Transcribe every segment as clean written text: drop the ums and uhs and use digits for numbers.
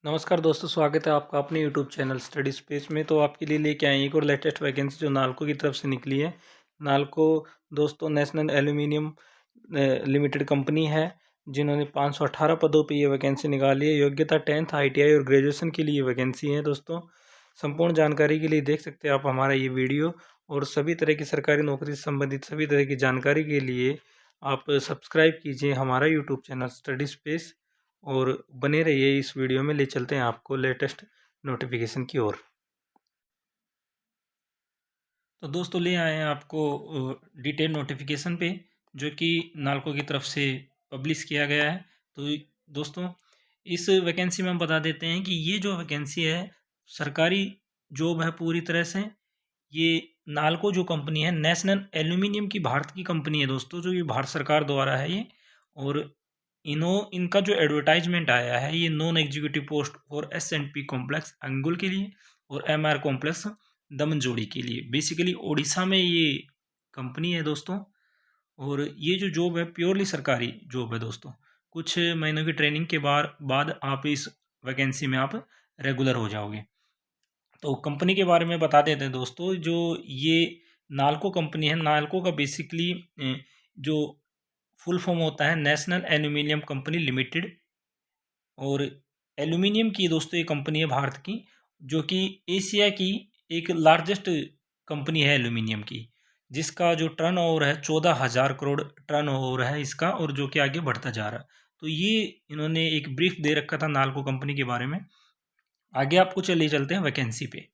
नमस्कार दोस्तों, स्वागत है आपका अपने यूट्यूब चैनल स्टडी स्पेस में। तो आपके लिए लेके आए एक और लेटेस्ट वैकेंसी जो नालको की तरफ से निकली है। नालको दोस्तों नेशनल एल्यूमिनियम लिमिटेड कंपनी है, जिन्होंने 518 पदों पे ये वैकेंसी निकाली है। योग्यता 10th ITI और ग्रेजुएशन के लिए वैकेंसी है दोस्तों। संपूर्ण जानकारी के लिए देख सकते हैं आप हमारा ये वीडियो, और सभी तरह की सरकारी नौकरी से संबंधित सभी तरह की जानकारी के लिए आप सब्सक्राइब कीजिए हमारा यूट्यूब चैनल स्टडी स्पेस, और बने रहिए। इस वीडियो में ले चलते हैं आपको लेटेस्ट नोटिफिकेशन की ओर। तो दोस्तों ले आए हैं आपको डिटेल नोटिफिकेशन पे, जो कि नालको की तरफ से पब्लिश किया गया है। तो दोस्तों इस वैकेंसी में हम बता देते हैं कि ये जो वैकेंसी है सरकारी जॉब है पूरी तरह से। ये नालको जो कंपनी है नेशनल एल्यूमिनियम की भारत की कंपनी है दोस्तों, जो कि भारत सरकार द्वारा है ये। और इनका जो एडवर्टाइजमेंट आया है ये non executive post for S&P complex अंगुल के लिए और MR कॉम्प्लेक्स दमनजोड़ी के लिए। बेसिकली उड़ीसा में ये कंपनी है दोस्तों। और ये जो जॉब है प्योरली सरकारी जॉब है दोस्तों। कुछ महीनों की ट्रेनिंग के बाद आप इस वैकेंसी में आप रेगुलर हो जाओगे। तो कंपनी के बारे में बता देते हैं दोस्तों। जो ये नालको कंपनी है, नालको का बेसिकली जो फुल फॉर्म होता है नेशनल एल्यूमिनियम कंपनी लिमिटेड। और एल्यूमिनियम की दोस्तों ये कंपनी है भारत की, जो कि एशिया की एक लार्जेस्ट कंपनी है एल्यूमिनियम की, जिसका जो टर्नओवर है 14,000 करोड़ टर्नओवर है इसका, और जो कि आगे बढ़ता जा रहा है। तो ये इन्होंने एक ब्रीफ दे रखा था नालको कंपनी के बारे में। आगे आपको चले चलते हैं वैकेंसी पे।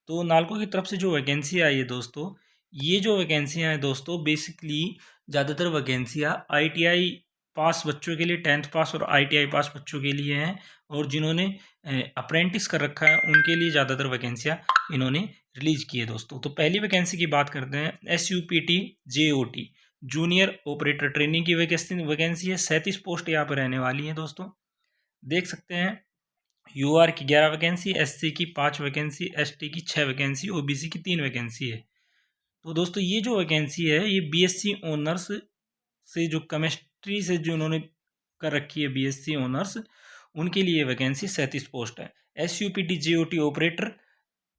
तो नालको की तरफ से जो वैकेंसी आई है दोस्तों, ये जो वैकेंसियाँ हैं दोस्तों बेसिकली ज़्यादातर वैकेंसियाँ ITI पास बच्चों के लिए, 10th पास और ITI पास बच्चों के लिए हैं। और जिन्होंने अप्रेंटिस कर रखा है उनके लिए ज़्यादातर वैकेंसियाँ इन्होंने रिलीज की है दोस्तों। तो पहली वैकेंसी की बात करते हैं। SUPT JOT junior operator training की वैकेंसी है। 37 पोस्ट यहाँ पर रहने वाली है दोस्तों, देख सकते हैं। UR की 11 वैकेंसी, SC की 5 वैकेंसी, ST की 6 वैकेंसी, OBC की 3 वैकेंसी है। तो दोस्तों ये जो वैकेंसी है ये BSc ऑनर्स से, जो केमिस्ट्री से जो उन्होंने कर रखी है BSc ऑनर्स, उनके लिए वैकेंसी 37 पोस्ट है। SUPT JOT ऑपरेटर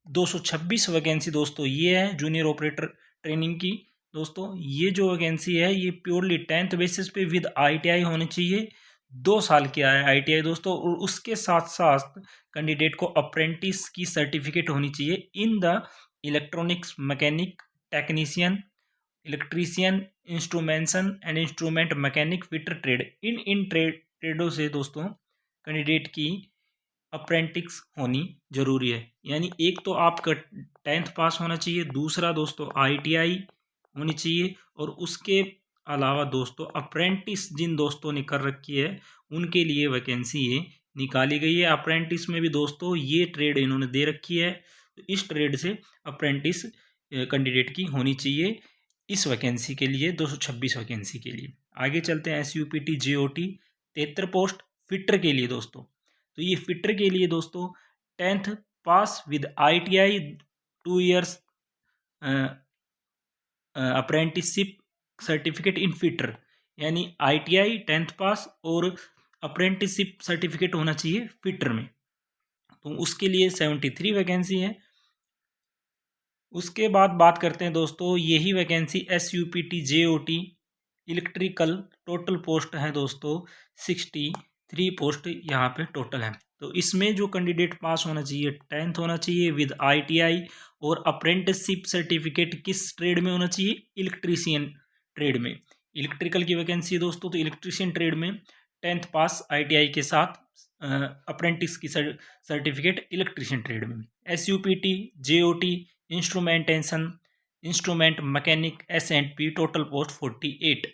226 वैकेंसी दोस्तों ये है जूनियर ऑपरेटर ट्रेनिंग की। दोस्तों ये जो वैकेंसी है ये प्योरली 10th बेसिस पे विद ITI होनी चाहिए। 2 साल किया है ITI दोस्तों, और उसके साथ साथ कैंडिडेट को अप्रेंटिस की सर्टिफिकेट होनी चाहिए in the electronics mechanic technician, electrician, instrumentation and instrument mechanic, fitter trade. इन ट्रेडों से दोस्तों कैंडिडेट की अप्रेंटिस होनी जरूरी है। यानी एक तो आपका 10th पास होना चाहिए, दूसरा दोस्तों ITI होनी चाहिए, और उसके अलावा दोस्तों अप्रेंटिस जिन दोस्तों ने कर रखी है उनके लिए वैकेंसी ये निकाली गई है। अप्रेंटिस में भी दोस्तों ये ट्रेड इन्होंने दे रखी है, तो इस ट्रेड से अप्रेंटिस कैंडिडेट की होनी चाहिए इस वैकेंसी के लिए, 226 वैकेंसी के लिए। आगे चलते हैं। SUPT JOT 73 पोस्ट फिटर के लिए दोस्तों। तो ये फिटर के लिए दोस्तों 10th pass with ITI 2 years apprenticeship certificate in fitter, यानी ITI 10th पास और अप्रेंटिसशिप सर्टिफिकेट होना चाहिए फिटर में। तो उसके लिए 73 वैकेंसी है। उसके बाद बात करते हैं दोस्तों, यही vacancy SUPT JOT electrical total post है दोस्तों 63 पोस्ट यहाँ पे टोटल है। तो इसमें जो कैंडिडेट पास होना चाहिए 10th होना चाहिए विद ITI, और अप्रेंटिसशिप सर्टिफिकेट किस ट्रेड में होना चाहिए, इलेक्ट्रीशियन ट्रेड में। इलेक्ट्रिकल की वैकेंसी है दोस्तों, तो इलेक्ट्रीशियन ट्रेड में 10th पास ITI के साथ अप्रेंटिस की सर्टिफिकेट इलेक्ट्रीशियन ट्रेड में। SUPT JOT instrumentation instrument mechanic S&P total post 48।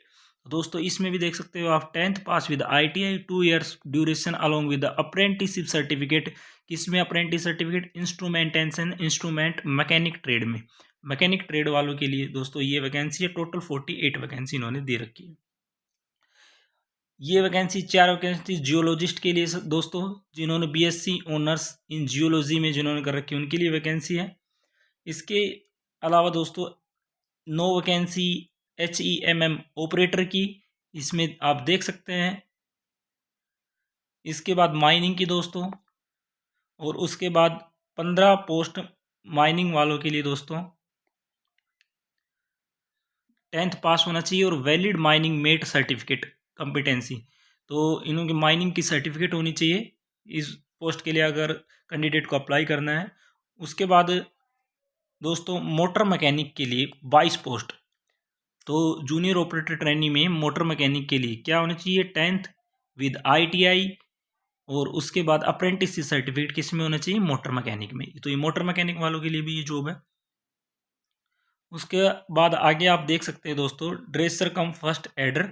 दोस्तों इसमें भी देख सकते हो आप 10th pass with ITI 2 years duration along with apprenticeship certificate. किसमें apprentice certificate, instrumentation instrument mechanic trade में। मैकेनिक ट्रेड वालों के लिए दोस्तों ये वैकेंसी है। टोटल 48 वैकेंसी इन्होंने दे रखी है। ये वैकेंसी 4 वैकेंसी जियोलॉजिस्ट के लिए दोस्तों, जिन्होंने BSc ऑनर्स इन जियोलॉजी में जिन्होंने कर रखी है उनके लिए वैकेंसी है। इसके अलावा दोस्तों 9 वैकेंसी HEMM ऑपरेटर की, इसमें आप देख सकते हैं। इसके बाद माइनिंग की दोस्तों और उसके बाद 15 पोस्ट माइनिंग वालों के लिए दोस्तों 10th पास होना चाहिए और valid mining met certificate competency. तो इनकी माइनिंग की सर्टिफिकेट होनी चाहिए इस पोस्ट के लिए अगर कैंडिडेट को अप्लाई करना है। उसके बाद दोस्तों मोटर मैकेनिक के लिए 22 पोस्ट। तो जूनियर ऑपरेटर ट्रेनी में मोटर मैकेनिक के लिए क्या होना चाहिए, 10th विद ITI और उसके बाद अप्रेंटिस सर्टिफिकेट किस में होना चाहिए, मोटर मैकेनिक में। तो ये मोटर मैकेनिक वालों के लिए भी ये जॉब है। उसके बाद आगे आप देख सकते हैं दोस्तों ड्रेसर कम फर्स्ट एडर,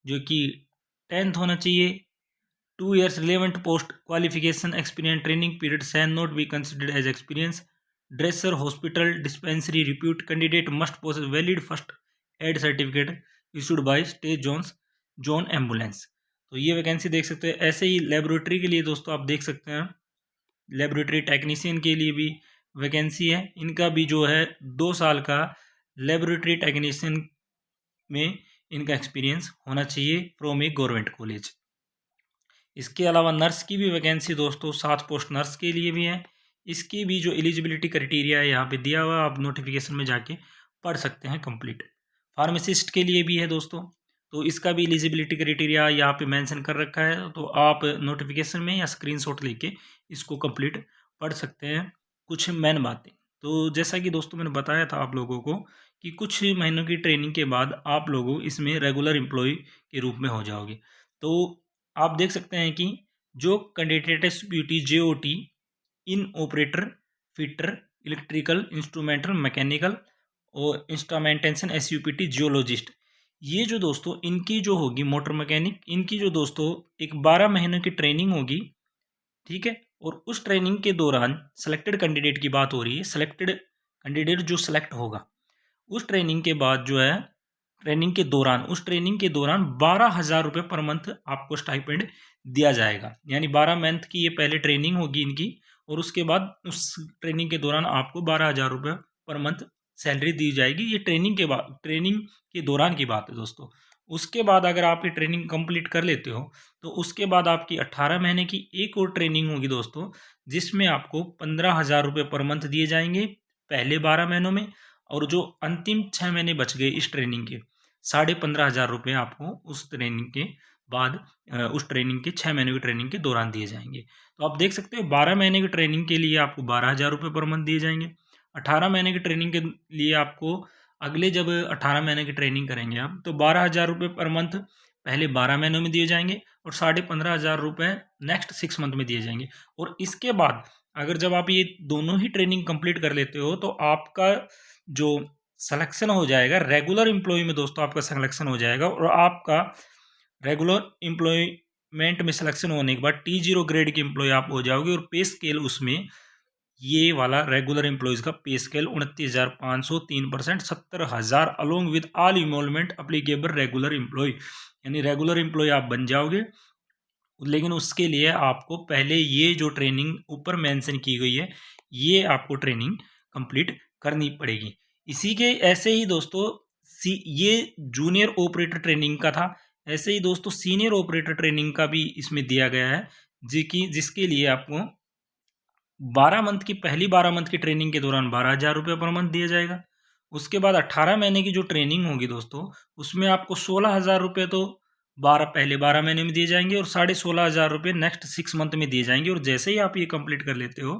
जो कि 10th होना चाहिए। 2 years relevant post qualification experience training period shall not be considered as experience. Dresser hospital dispensary repute candidate must possess valid first aid certificate issued by state John ambulance. तो ये vacancy देख सकते हैं। ऐसे ही laboratory के लिए दोस्तों आप देख सकते हैं, लेबोरेटरी टेक्नीशियन के लिए भी वैकेंसी है। इनका भी जो है 2 साल का लेबोरेटरी टेक्नीशियन में इनका एक्सपीरियंस होना चाहिए फ्रॉम ए गवर्नमेंट कॉलेज। इसके अलावा नर्स की भी वैकेंसी दोस्तों 7 पोस्ट नर्स के लिए भी है। इसकी भी जो एलिजिबिलिटी क्राइटेरिया है यहाँ पे दिया हुआ, आप नोटिफिकेशन में जाके पढ़ सकते हैं कंप्लीट। फार्मासिस्ट के लिए भी है दोस्तों, तो इसका भी एलिजिबिलिटी क्राइटेरिया यहाँ पे मेंशन कर रखा है। तो आप नोटिफिकेशन में या स्क्रीनशॉट लेके इसको कंप्लीट पढ़ सकते हैं। कुछ मेन बातें तो जैसा कि दोस्तों मैंने बताया था आप लोगों को कि कुछ महीनों की ट्रेनिंग के बाद आप लोगों इसमें रेगुलर एम्प्लॉय के रूप में हो जाओगे। तो आप देख सकते हैं कि जो candidate SPT JOT in operator fitter electrical instrumental mechanical और इंस्ट्रूमेंटेशन SUPT जियोलॉजिस्ट, ये जो दोस्तों इनकी जो होगी मोटर मैकेनिक, इनकी जो दोस्तों एक 12 महीनों की ट्रेनिंग होगी, ठीक है। और उस ट्रेनिंग के दौरान सेलेक्टेड कैंडिडेट की बात हो रही है, सेलेक्टेड कैंडिडेट जो सेलेक्ट होगा उस ट्रेनिंग के बाद जो है उस ट्रेनिंग के दौरान 12,000 रुपये पर मंथ आपको स्टाइपेंड दिया जाएगा। यानी 12 मंथ की ये पहले ट्रेनिंग होगी इनकी और उसके बाद उस ट्रेनिंग के दौरान आपको 12,000 रुपये पर मंथ सैलरी दी जाएगी। ये ट्रेनिंग के दौरान की बात है दोस्तों। उसके बाद अगर आप ये ट्रेनिंग कंप्लीट कर लेते हो तो उसके बाद आपकी 18 महीने की एक और ट्रेनिंग होगी दोस्तों, जिसमें आपको 15,000 रुपये पर मंथ दिए जाएंगे पहले 12 महीनों में, और जो अंतिम 6 महीने बच गए इस ट्रेनिंग के 15,500 रुपये आपको उस ट्रेनिंग के बाद उस ट्रेनिंग के 6 महीने की ट्रेनिंग के दौरान दिए जाएंगे। तो आप देख सकते हो 12 महीने की ट्रेनिंग के लिए आपको 12,000 रुपये पर मंथ दिए जाएंगे। 18 महीने की ट्रेनिंग के लिए आपको अगले जब 18 महीने की ट्रेनिंग करेंगे आप तो 12,000 रुपये पर मंथ पहले 12 महीनों में दिए जाएंगे और 15,500 रुपये नेक्स्ट 6 मंथ में दिए जाएंगे। और इसके बाद अगर जब आप ये दोनों ही ट्रेनिंग कंप्लीट कर लेते हो तो आपका जो सिलेक्शन हो जाएगा रेगुलर एम्प्लॉय में दोस्तों, आपका सिलेक्शन हो जाएगा और आपका रेगुलर एम्प्लॉयमेंट में सिलेक्शन होने के बाद T0 ग्रेड के एम्प्लॉय आप हो जाओगे। और पे स्केल उसमें ये वाला रेगुलर एम्प्लॉयज़ का pay scale 29,500 3% 70,000 along with all emolument applicable regular employ, यानी रेगुलर एम्प्लॉय आप बन जाओगे। लेकिन उसके लिए आपको पहले ये जो ट्रेनिंग ऊपर मेंशन की गई है ये आपको ट्रेनिंग कंप्लीट करनी पड़ेगी। इसी के ऐसे ही दोस्तों ये जूनियर ऑपरेटर ट्रेनिंग का था। ऐसे ही दोस्तों सीनियर ऑपरेटर ट्रेनिंग का भी इसमें दिया गया है जिसके लिए आपको 12 मंथ की पहली 12 मंथ की ट्रेनिंग के दौरान 12,000 रुपये पर मंथ दिया जाएगा। उसके बाद 18 महीने की जो ट्रेनिंग होगी दोस्तों उसमें आपको 16,000 रुपये तो पहले 12 महीने में दिए जाएंगे और 16,500 रुपये नेक्स्ट 6 मंथ में दिए जाएंगे। और जैसे ही आप ये कंप्लीट कर लेते हो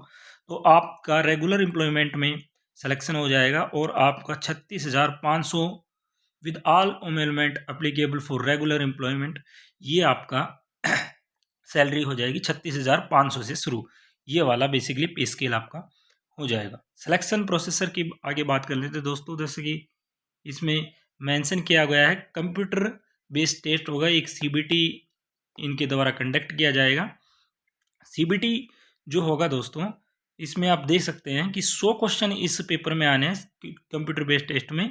तो आपका रेगुलर एम्प्लॉयमेंट में सिलेक्शन हो जाएगा और आपका 36,500 with all emolument applicable for regular employment ये आपका सैलरी हो जाएगी 36,500 से शुरू। ये वाला बेसिकली पे स्केल आपका हो जाएगा। सिलेक्शन प्रोसेसर की आगे बात कर लेते हैं दोस्तों, जैसे कि इसमें मेंशन किया गया है कंप्यूटर बेस्ड टेस्ट होगा, एक CBT इनके द्वारा कंडक्ट किया जाएगा। CBT जो होगा दोस्तों इसमें आप देख सकते हैं कि 100 क्वेश्चन इस पेपर में आने हैं कंप्यूटर बेस्ड टेस्ट में।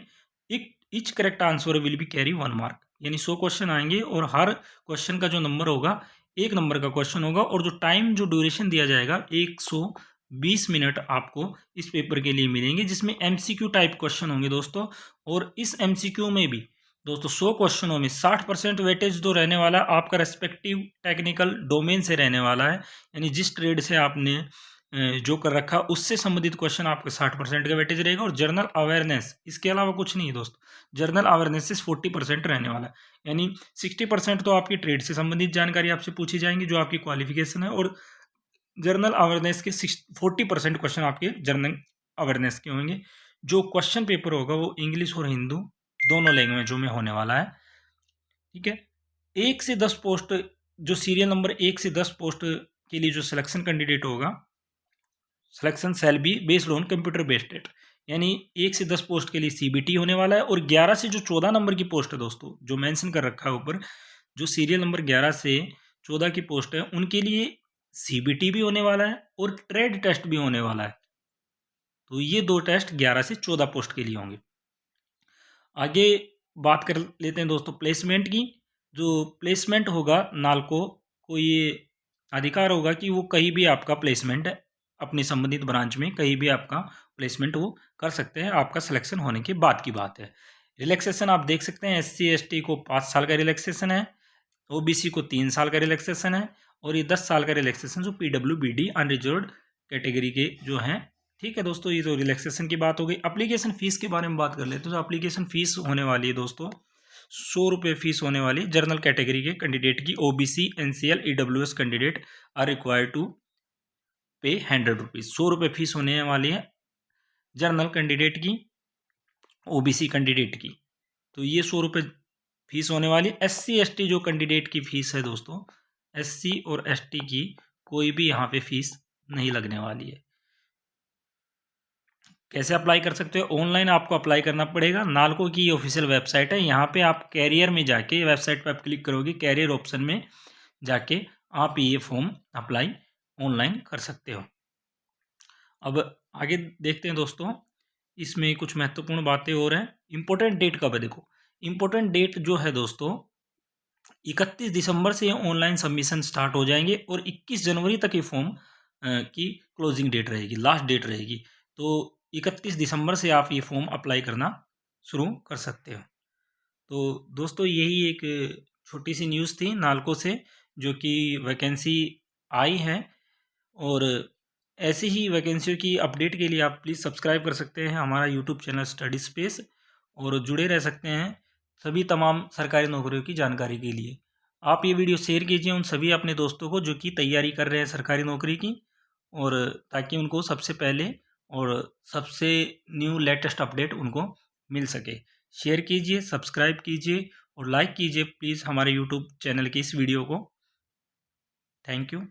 Each correct answer will be carry 1 mark, यानी 100 क्वेश्चन आएंगे और हर क्वेश्चन का जो नंबर होगा 1 नंबर का क्वेश्चन होगा। और जो टाइम जो ड्यूरेशन दिया जाएगा 120 मिनट आपको इस पेपर के लिए मिलेंगे, जिसमें MCQ टाइप क्वेश्चन होंगे दोस्तों। और इस MCQ में भी दोस्तों 100 क्वेश्चनों में 60% वेटेज तो रहने वाला है आपका रेस्पेक्टिव टेक्निकल डोमेन से रहने वाला है, यानी जिस ट्रेड से आपने जो कर रखा उससे संबंधित क्वेश्चन आपके 60% का वेटेज रहेगा। और जर्नल अवेयरनेस इसके अलावा कुछ नहीं है दोस्तों, जर्नल अवेयरनेस से 40% रहने वाला है, यानी 60% तो आपकी ट्रेड से संबंधित जानकारी आपसे पूछी जाएंगी जो आपकी क्वालिफिकेशन है, और जर्नल अवेयरनेस के 40% क्वेश्चन आपके जर्नल अवेयरनेस के होंगे। जो क्वेश्चन पेपर होगा वो इंग्लिश और हिंदू दोनों लैंग्वेजों में होने वाला है, ठीक है। 1 से 10 पोस्ट, जो सीरियल नंबर 1 से 10 पोस्ट के लिए जो सिलेक्शन कैंडिडेट होगा, selection shall be based on computer based test, यानी 1 से 10 पोस्ट के लिए सीबीटी होने वाला है। और 11 से जो 14 नंबर की पोस्ट है दोस्तों, जो मेंशन कर रखा है ऊपर, जो सीरियल नंबर 11 से 14 की पोस्ट है उनके लिए सीबीटी भी होने वाला है और ट्रेड टेस्ट भी होने वाला है। तो ये 2 टेस्ट 11 से 14 पोस्ट के लिए होंगे। आगे बात कर लेते हैं दोस्तों प्लेसमेंट की। जो प्लेसमेंट होगा नालको को ये अधिकार होगा कि वो कहीं भी आपका प्लेसमेंट अपनी संबंधित ब्रांच में कहीं भी आपका प्लेसमेंट वो कर सकते हैं, आपका सिलेक्शन होने के बाद की बात है। रिलैक्सेशन आप देख सकते हैं, SC ST को 5 साल का रिलैक्सेशन है, OBC को 3 साल का रिलैक्सेशन है, और ये 10 साल का रिलैक्सेशन जो PWBD अनरिजर्व्ड कैटेगरी के जो हैं, ठीक है दोस्तों। ये तो रिलैक्सेशन की बात हो गई। एप्लीकेशन फ़ीस के बारे में बात कर लेते हैं। तो एप्लीकेशन फ़ीस होने वाली है दोस्तों 100 रुपये फ़ीस होने वाली जर्नल कैटेगरी के कैंडिडेट की। OBC NCL EWS candidate are required to pay 100 rupees. 100 रुपये फ़ीस होने वाली है जर्नल कैंडिडेट की, OBC कैंडिडेट की। तो ये 100 रुपये फीस होने वाली। SC ST जो कैंडिडेट की फ़ीस है दोस्तों, SC और ST की कोई भी यहाँ पे फीस नहीं लगने वाली है। कैसे अप्लाई कर सकते हो? ऑनलाइन आपको अप्लाई करना पड़ेगा। नालको की ऑफिशियल वेबसाइट है, यहाँ पे आप कैरियर में जाके वेबसाइट पे आप क्लिक करोगे, कैरियर ऑप्शन में जाके आप ये फॉर्म अप्लाई ऑनलाइन कर सकते हो। अब आगे देखते हैं दोस्तों, इसमें कुछ महत्वपूर्ण बातें और हैं। इम्पोर्टेंट डेट कब है? देखो इम्पोर्टेंट डेट जो है दोस्तों 31 दिसंबर से ऑनलाइन सबमिशन स्टार्ट हो जाएंगे और 21 जनवरी तक ये फॉर्म की क्लोजिंग डेट रहेगी, लास्ट डेट रहेगी। तो 31 दिसंबर से आप ये फॉर्म अप्लाई करना शुरू कर सकते हो। तो दोस्तों यही एक छोटी सी न्यूज़ थी नालको से, जो कि वैकेंसी आई है। और ऐसी ही वैकेंसियों की अपडेट के लिए आप प्लीज़ सब्सक्राइब कर सकते हैं हमारा यूट्यूब चैनल स्टडी स्पेस, और जुड़े रह सकते हैं सभी तमाम सरकारी नौकरियों की जानकारी के लिए। आप ये वीडियो शेयर कीजिए उन सभी अपने दोस्तों को जो कि तैयारी कर रहे हैं सरकारी नौकरी की, और ताकि उनको सबसे पहले और सबसे न्यू लेटेस्ट अपडेट उनको मिल सके। शेयर कीजिए, सब्सक्राइब कीजिए और लाइक कीजिए प्लीज़ हमारे यूट्यूब चैनल की इस वीडियो को। Thank you.